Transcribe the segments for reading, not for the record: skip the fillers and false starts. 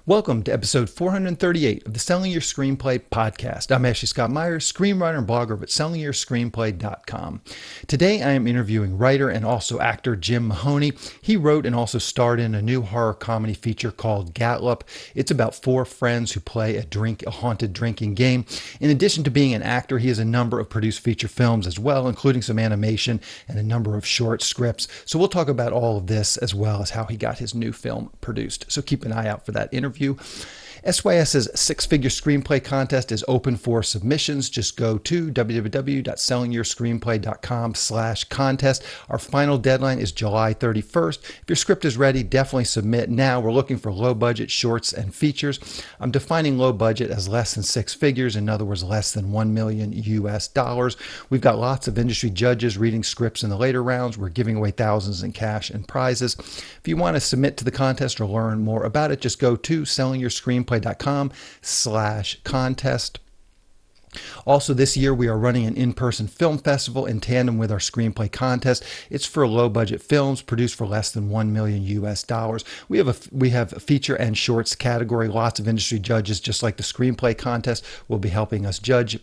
Welcome to episode 438 of the Selling Your Screenplay podcast. I'm Ashley Scott Meyers, screenwriter and blogger at sellingyourscreenplay.com. Today I am interviewing writer and also actor Jim Mahoney. He wrote and also starred in a new horror comedy feature called Gatlopp. It's about four friends who play a haunted drinking game. In addition to being an actor, he has a number of produced feature films as well, including some animation and a number of short scripts. So we'll talk about all of this as well as how he got his new film produced. So keep an eye out for that interview. SYS's six-figure screenplay contest is open for submissions. Just go to www.sellingyourscreenplay.com/contest. Our final deadline is July 31st. If your script is ready, definitely submit now. We're looking for low-budget shorts and features. I'm defining low budget as less than six figures, in other words, less than $1 million US. We've got lots of industry judges reading scripts in the later rounds. We're giving away thousands in cash and prizes. If you want to submit to the contest or learn more about it, just go to sellingyourscreenplay.com/contest. Also, this year we are running an in-person film festival in tandem with our screenplay contest. It's for low-budget films produced for less than $1 million US. We have a feature and shorts category. Lots of industry judges, just like the screenplay contest, will be helping us judge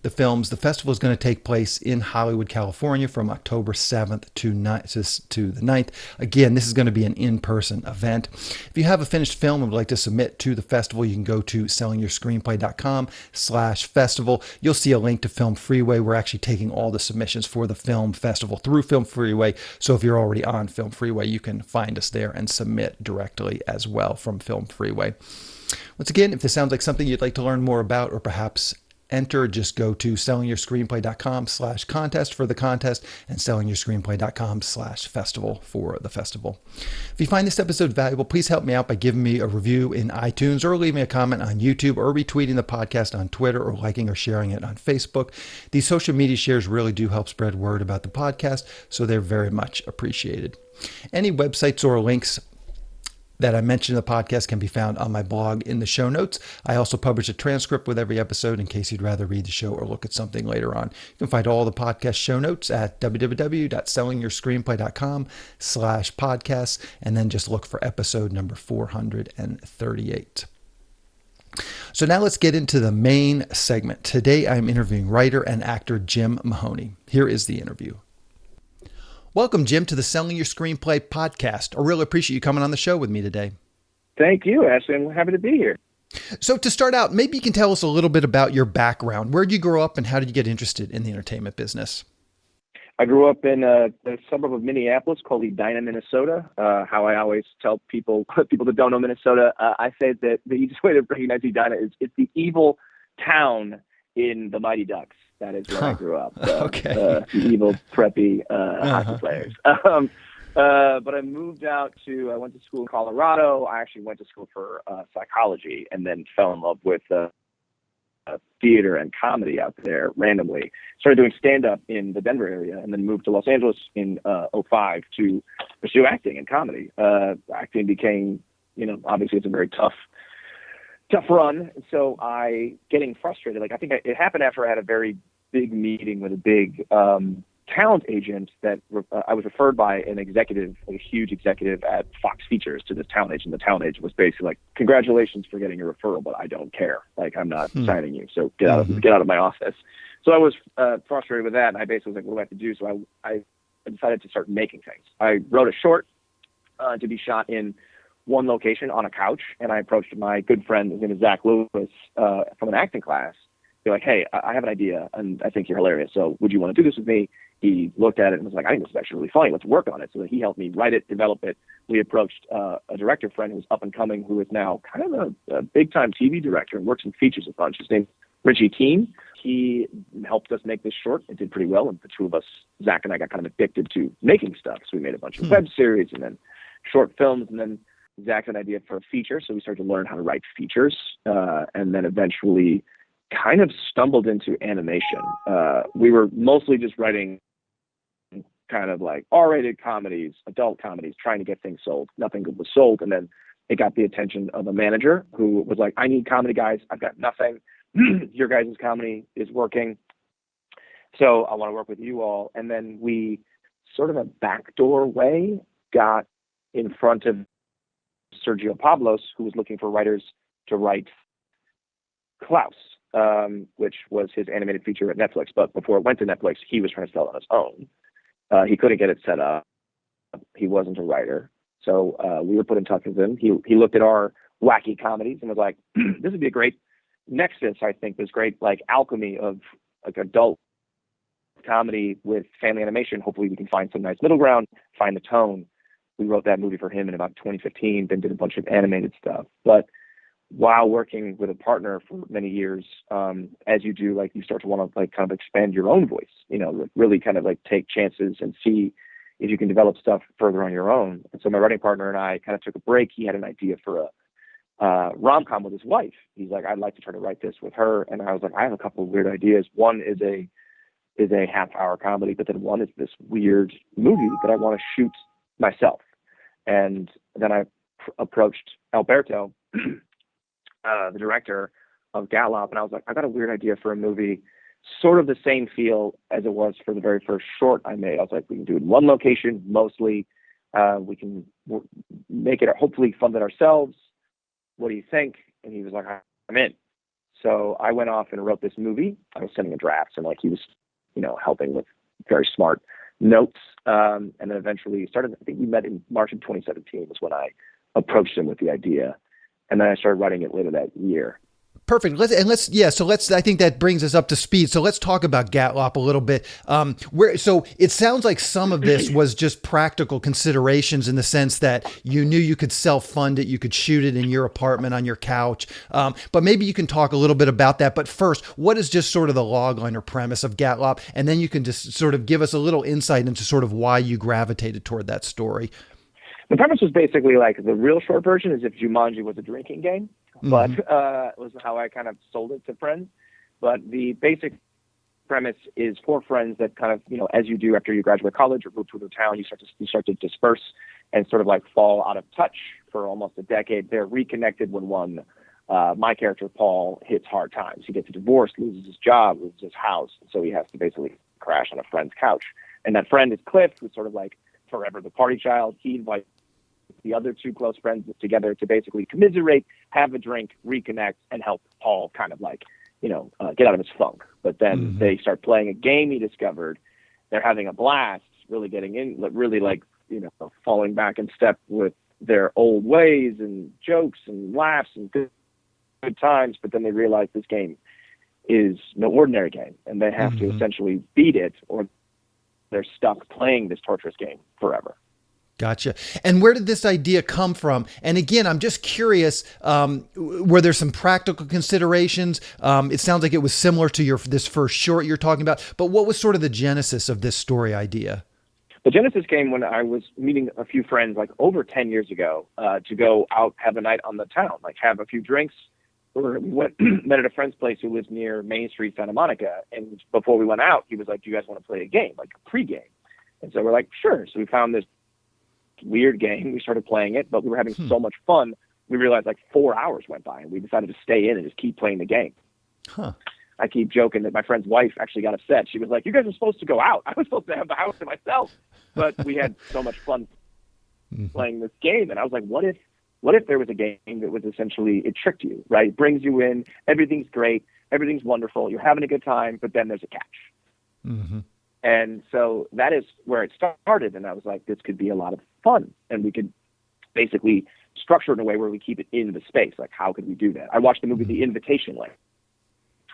the films. The festival is going to take place in Hollywood, California from October 7th to the 9th. Again, this is going to be an in-person event. If you have a finished film and would like to submit to the festival, you can go to sellingyourscreenplay.com/festival. You'll see a link to Film Freeway. We're actually taking all the submissions for the film festival through Film Freeway. So if you're already on Film Freeway, you can find us there and submit directly as well from Film Freeway. Once again, if this sounds like something you'd like to learn more about or perhaps enter, just go to sellingyourscreenplay.com/contest for the contest and sellingyourscreenplay.com/festival for the festival. If you find this episode valuable, please help me out by giving me a review in iTunes or leaving a comment on YouTube or retweeting the podcast on Twitter or liking or sharing it on Facebook. These social media shares really do help spread word about the podcast, so they're very much appreciated. Any websites or links that I mentioned in the podcast can be found on my blog in the show notes. I also publish a transcript with every episode in case you'd rather read the show or look at something later on. You can find all the podcast show notes at www.sellingyourscreenplay.com/podcasts, and then just look for episode number 438. So now let's get into the main segment. Today I'm interviewing writer and actor Jim Mahoney. Here is the interview. Welcome, Jim, to the Selling Your Screenplay podcast. I really appreciate you coming on the show with me today. Thank you, Ashley. I'm happy to be here. So to start out, maybe you can tell us a little bit about your background. Where did you grow up and how did you get interested in the entertainment business? I grew up in a suburb of Minneapolis called Edina, Minnesota. How I always tell people that don't know Minnesota, I say that the easiest way to recognize Edina is it's the evil town in the Mighty Ducks. That is where I grew up. Okay. Evil, preppy hockey players. But I moved out I went to school in Colorado. I actually went to school for psychology and then fell in love with theater and comedy out there randomly. Started doing stand-up in the Denver area and then moved to Los Angeles in 2005 to pursue acting and comedy. Acting became, obviously it's a very tough run. And so getting frustrated, I think it happened after I had a very big meeting with a big talent agent that I was referred by an executive, a huge executive at Fox Features to this talent agent. The talent agent was basically like, congratulations for getting a referral, but I don't care. I'm not signing you. So get out of my office. So I was frustrated with that. And I basically was like, what do I have to do? So I decided to start making things. I wrote a short to be shot in one location on a couch, and I approached my good friend, his name is Zach Lewis, from an acting class. Be like, hey, I have an idea, and I think you're hilarious. So would you want to do this with me? He looked at it and was like, I think this is actually really funny. Let's work on it. So he helped me write it, develop it. We approached a director friend who was up and coming, who is now kind of a big-time TV director and works in features a bunch. His name's Richie Teen. He helped us make this short. It did pretty well, and the two of us, Zach and I, got kind of addicted to making stuff. So we made a bunch of web series and then short films, and then Zach had an idea for a feature, so we started to learn how to write features, and then eventually kind of stumbled into animation. We were mostly just writing kind of like R-rated comedies, adult comedies, trying to get things sold. Nothing good was sold, and then it got the attention of a manager who was like, I need comedy guys. I've got nothing. Your guys' comedy is working, so I want to work with you all. And then we sort of a backdoor way got in front of Sergio Pablos, who was looking for writers to write Klaus, which was his animated feature at Netflix. But before it went to Netflix, he was trying to sell it on his own. He couldn't get it set up. He wasn't a writer. So we were put in touch with him. He looked at our wacky comedies and was like, this would be a great nexus, I think, this great like alchemy of like adult comedy with family animation. Hopefully we can find some nice middle ground, find the tone. We wrote that movie for him in about 2015, then did a bunch of animated stuff. But while working with a partner for many years, as you do, like you start to want to like kind of expand your own voice, you know, really kind of like take chances and see if you can develop stuff further on your own. And so my writing partner and I kind of took a break. He had an idea for a rom-com with his wife. He's like, I'd like to try to write this with her. And I was like, I have a couple of weird ideas. One is a half-hour comedy, but then one is this weird movie that I want to shoot myself. And then I approached Alberto, the director of Gatlopp, and I was like, I got a weird idea for a movie, sort of the same feel as it was for the very first short I made. I was like, we can do it in one location, mostly. We can make it, hopefully fund it ourselves. What do you think? And he was like, I'm in. So I went off and wrote this movie. I was sending a draft, and like he was, you know, helping with very smart notes. And then eventually started, I think we met in March of 2017 was when I approached him with the idea. And then I started writing it later that year. Perfect. I think that brings us up to speed. So let's talk about Gatlopp a little bit. So it sounds like some of this was just practical considerations in the sense that you knew you could self-fund it, you could shoot it in your apartment on your couch. But maybe you can talk a little bit about that. But first, what is just sort of the logline or premise of Gatlopp? And then you can just sort of give us a little insight into sort of why you gravitated toward that story. The premise was basically like the real short version is if Jumanji was a drinking game. But it was how I kind of sold it to friends. But the basic premise is 4 friends that kind of, you know, as you do after you graduate college or move to a town, you start to disperse and sort of like fall out of touch for almost a decade. They're reconnected when my character, Paul, hits hard times. He gets a divorce, loses his job, loses his house. So he has to basically crash on a friend's couch. And that friend is Cliff, who's sort of like forever the party child. He invites the other 2 close friends together to basically commiserate, have a drink, reconnect, and help Paul kind of like, you know, get out of his funk. But then they start playing a game he discovered. They're having a blast, really getting in, really like, you know, falling back in step with their old ways and jokes and laughs and good times. But then they realize this game is no ordinary game, and they have to essentially beat it, or they're stuck playing this torturous game forever. Gotcha. And where did this idea come from? And again, I'm just curious, were there some practical considerations? It sounds like it was similar to this first short you're talking about, but what was sort of the genesis of this story idea? The genesis came when I was meeting a few friends like over 10 years ago to go out, have a night on the town, like have a few drinks. We met at a friend's place who lives near Main Street, Santa Monica. And before we went out, he was like, do you guys want to play a game, like a pregame? And so we're like, sure. So we found this weird game. We started playing it, but we were having so much fun. We realized like 4 hours went by, and we decided to stay in and just keep playing the game. I keep joking that my friend's wife actually got upset. She was like, you guys are supposed to go out. I was supposed to have the house to myself. But we had so much fun playing this game. And I was like, what if there was a game that was essentially, it tricked you, right? It brings you in. Everything's great. Everything's wonderful. You're having a good time, but then there's a catch. And so that is where it started. And I was like, this could be a lot of fun. And we could basically structure it in a way where we keep it in the space. Like, how could we do that? I watched the movie The Invitation like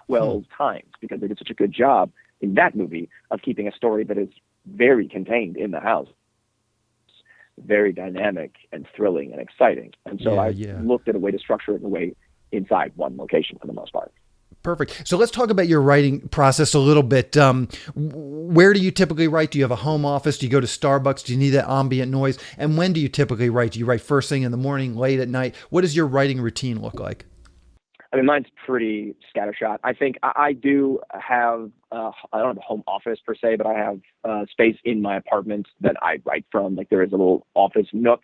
12 times because they did such a good job in that movie of keeping a story that is very contained in the house. Very dynamic and thrilling and exciting. And so I looked at a way to structure it in a way inside one location for the most part. Perfect. So let's talk about your writing process a little bit. Where do you typically write? Do you have a home office? Do you go to Starbucks? Do you need that ambient noise? And when do you typically write? Do you write first thing in the morning, late at night? What does your writing routine look like? I mean, mine's pretty scattershot. I think I do have, I don't have a home office per se, but I have space in my apartment that I write from. Like there is a little office nook,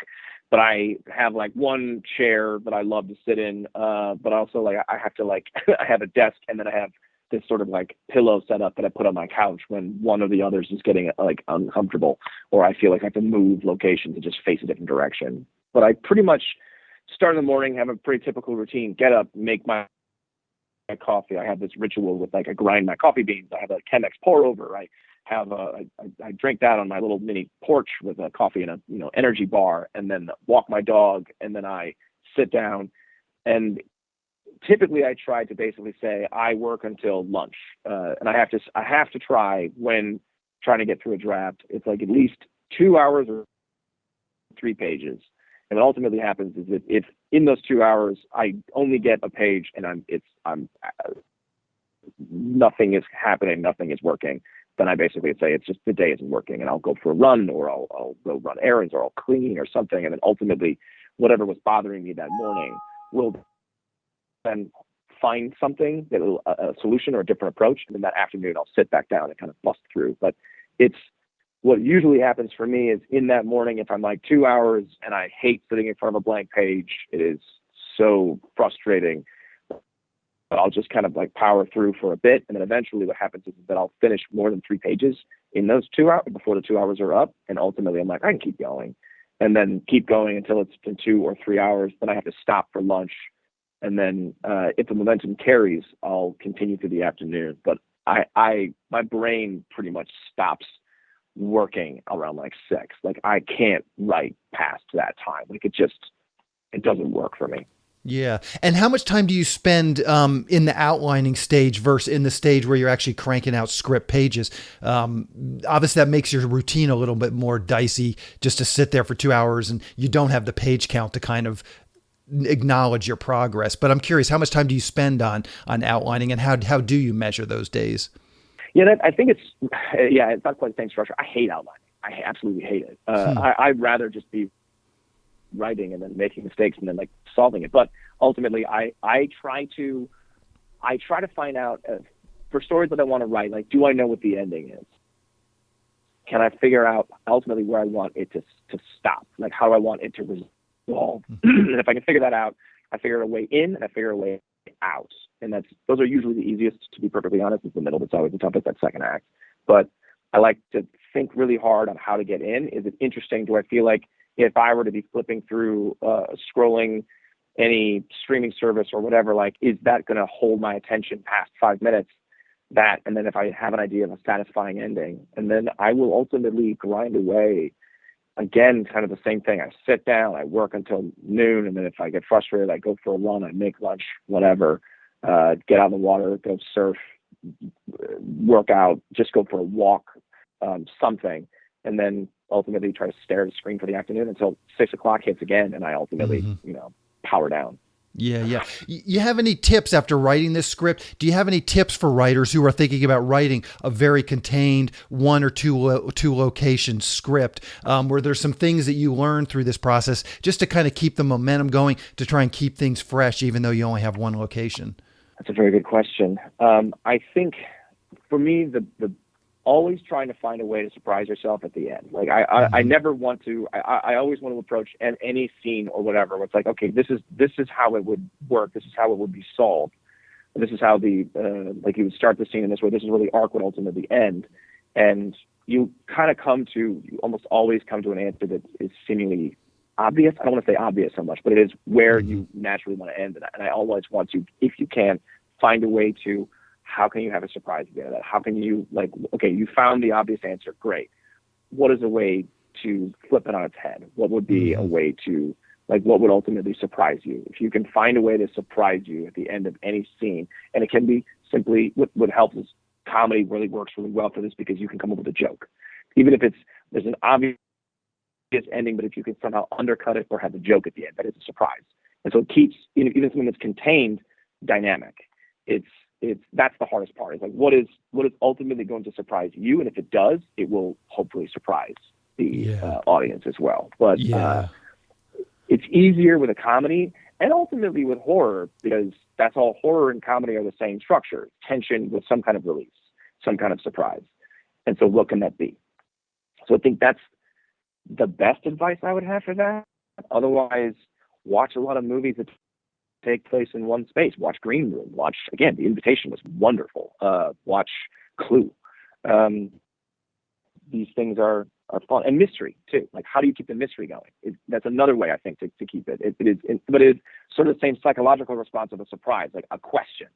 but I have like one chair that I love to sit in. But also like I have to like, I have a desk, and then I have this sort of like pillow set up that I put on my couch when one of the others is getting like uncomfortable, or I feel like I have to move location to just face a different direction. But I pretty much start in the morning, have a pretty typical routine, get up, make my coffee. I have this ritual with like I grind my coffee beans. I have a Chemex pour over. I drink that on my little mini porch with a coffee and a energy bar, and then walk my dog, and then I sit down. And typically I try to basically say I work until lunch. And I have to try, when trying to get through a draft, it's like at least 2 hours or 3 pages. And what ultimately happens is that if in those 2 hours I only get a page and nothing is happening, nothing is working, then I basically say it's just the day isn't working, and I'll go for a run, or I'll go run errands, or I'll clean or something. And then ultimately whatever was bothering me that morning will then find something, a solution or a different approach. And then that afternoon I'll sit back down and kind of bust through. But it's, what usually happens for me is in that morning, if I'm like 2 hours and I hate sitting in front of a blank page, it is so frustrating. But I'll just kind of like power through for a bit. And then eventually what happens is that I'll finish more than 3 pages in those 2 hours before the 2 hours are up. And ultimately I'm like, I can keep going, and then keep going until it's been 2 or 3 hours. Then I have to stop for lunch. And then if the momentum carries, I'll continue through the afternoon. But my brain pretty much stops working around like 6. Like I can't write past that time. Like it doesn't work for me. Yeah. And how much time do you spend in the outlining stage versus in the stage where you're actually cranking out script pages? Obviously that makes your routine a little bit more dicey, just to sit there for 2 hours and you don't have the page count to kind of acknowledge your progress. But I'm curious, how much time do you spend on outlining, and how do you measure those days? Yeah, I think it's not quite the same structure. I hate outlining. I absolutely hate it. I'd rather just be writing and then making mistakes and then like solving it. But ultimately I try to find out for stories that I want to write, like, do I know what the ending is? Can I figure out ultimately where I want it to stop? Like, how do I want it to resolve? And if I can figure that out, I figure a way in and I figure a way out. And those are usually the easiest, to be perfectly honest. It's the middle that's always the toughest, that second act. But I like to think really hard on how to get in. Is it interesting? Do I feel like if I were to be flipping through, scrolling any streaming service or whatever, like, is that going to hold my attention past 5 minutes? And then if I have an idea of a satisfying ending, and then I will ultimately grind away. Again, kind of the same thing. I sit down, I work until noon, and then if I get frustrated, I go for a run, I make lunch, whatever, get out in the water, go surf, work out, just go for a walk, something, and then ultimately try to stare at the screen for the afternoon until 6 o'clock hits again, and I ultimately, power down. Yeah. You have any tips after writing this script? Do you have any tips for writers who are thinking about writing a very contained 1 or 2 location script? Where there's some things that you learn through this process just to kind of keep the momentum going, to try and keep things fresh, even though you only have 1 location? That's a very good question. I think for me, the always trying to find a way to surprise yourself at the end. Like I never want to, I always want to approach any scene or whatever, where it's like, okay, this is how it would work. This is how it would be solved. And this is how like you would start the scene in this way. This is where the arc would ultimately end. And you almost always come to an answer that is seemingly obvious. I don't want to say obvious so much, but it is where you naturally want to end. And I always want to, if you can, find a way to, how can you have a surprise at the end of that? How can you, like, okay, you found the obvious answer, great. What is a way to flip it on its head? What would be a way to, like, what would ultimately surprise you? If you can find a way to surprise you at the end of any scene, and it can be simply, what helps is comedy really works really well for this, because you can come up with a joke. Even if there's an obvious ending, but if you can somehow undercut it or have a joke at the end, that is a surprise. And so it keeps, even something that's contained, dynamic. That's the hardest part. Is like, what is ultimately going to surprise you, and if it does, it will hopefully surprise the audience as well. But it's easier with a comedy, and ultimately with horror, because that's all. Horror and comedy are the same structure: tension with some kind of release, some kind of surprise. And so, what can that be? So I think that's the best advice I would have for that. Otherwise, watch a lot of movies that take place in one space. Watch Green Room. Watch, again, The Invitation was wonderful. Watch Clue. These things are fun and mystery too. Like, how do you keep the mystery going? That's another way I think to keep it. But it's sort of the same psychological response of a surprise, like a question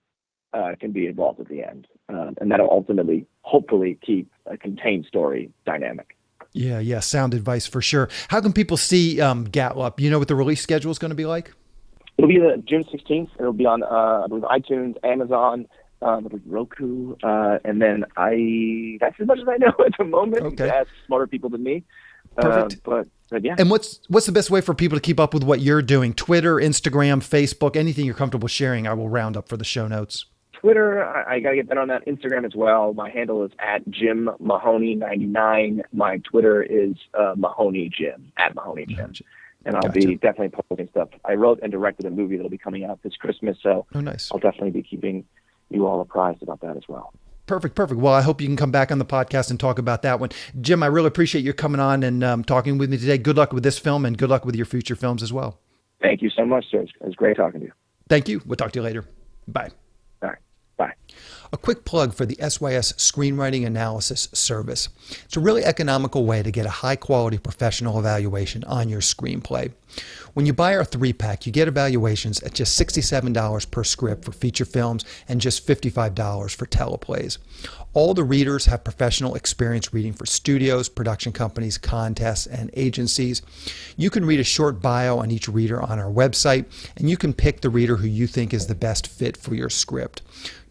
can be involved at the end, and that'll ultimately, hopefully, keep a contained story dynamic. Yeah, sound advice for sure. How can people see Gatlopp? You know what the release schedule is going to be like? It'll be June 16th. It'll be on I believe iTunes, Amazon, Roku, and then that's as much as I know at the moment. Okay. Ask smarter people than me. Perfect. But yeah. And what's the best way for people to keep up with what you're doing? Twitter, Instagram, Facebook, anything you're comfortable sharing, I will round up for the show notes. Twitter, I got to get that on that. Instagram as well. My handle is at Jim Mahoney 99. My Twitter is Mahoney Jim, at Mahoney Jim. And I'll be definitely posting stuff. I wrote and directed a movie that'll be coming out this Christmas, so nice. I'll definitely be keeping you all apprised about that as well. Perfect. Well, I hope you can come back on the podcast and talk about that one. Jim, I really appreciate you coming on and talking with me today. Good luck with this film and good luck with your future films as well. Thank you so much, sir. It was great talking to you. Thank you. We'll talk to you later. Bye. All right. Bye. A quick plug for the SYS Screenwriting Analysis Service. It's a really economical way to get a high-quality professional evaluation on your screenplay. When you buy our 3-pack, you get evaluations at just $67 per script for feature films and just $55 for teleplays. All the readers have professional experience reading for studios, production companies, contests, and agencies. You can read a short bio on each reader on our website, and you can pick the reader who you think is the best fit for your script.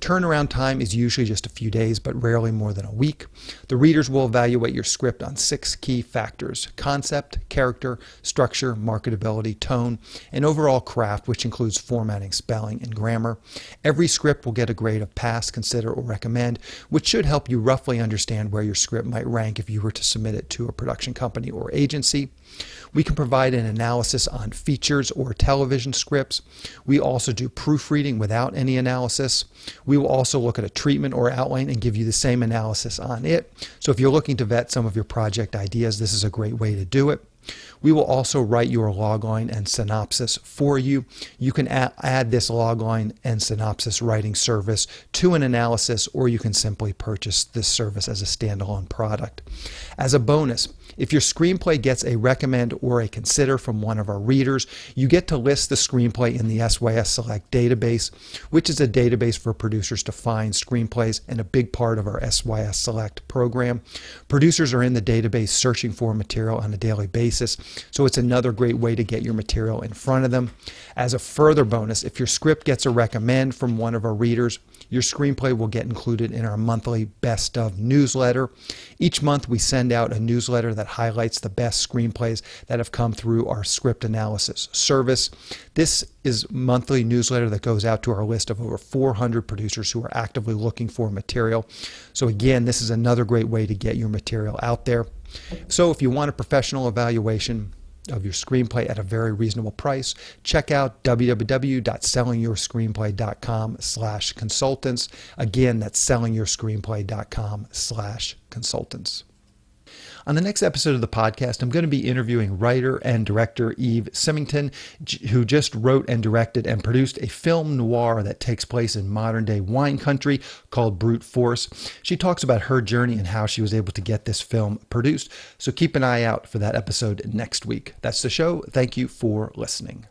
Turnaround time is usually just a few days, but rarely more than a week. The readers will evaluate your script on 6 key factors: concept, character, structure, marketability, tone, and overall craft, which includes formatting, spelling, and grammar. Every script will get a grade of pass, consider, or recommend, which should help you roughly understand where your script might rank if you were to submit it to a production company or agency. We can provide an analysis on features or television scripts. We also do proofreading without any analysis. We will also look at a treatment or outline and give you the same analysis on it. So if you're looking to vet some of your project ideas, this is a great way to do it. We will also write your logline and synopsis for you. You can add this logline and synopsis writing service to an analysis, or you can simply purchase this service as a standalone product. As a bonus, if your screenplay gets a recommend or a consider from one of our readers, you get to list the screenplay in the SYS Select database, which is a database for producers to find screenplays and a big part of our SYS Select program. Producers are in the database searching for material on a daily basis, so it's another great way to get your material in front of them. As a further bonus, if your script gets a recommend from one of our readers, your screenplay will get included in our monthly Best Of newsletter. Each month we send out a newsletter that highlights the best screenplays that have come through our script analysis service. This is a monthly newsletter that goes out to our list of over 400 producers who are actively looking for material. So again, this is another great way to get your material out there. So if you want a professional evaluation of your screenplay at a very reasonable price, check out www.sellingyourscreenplay.com/consultants. Again, that's sellingyourscreenplay.com/consultants. On the next episode of the podcast, I'm going to be interviewing writer and director Eve Symington, who just wrote and directed and produced a film noir that takes place in modern-day wine country called Brute Force. She talks about her journey and how she was able to get this film produced. So keep an eye out for that episode next week. That's the show. Thank you for listening.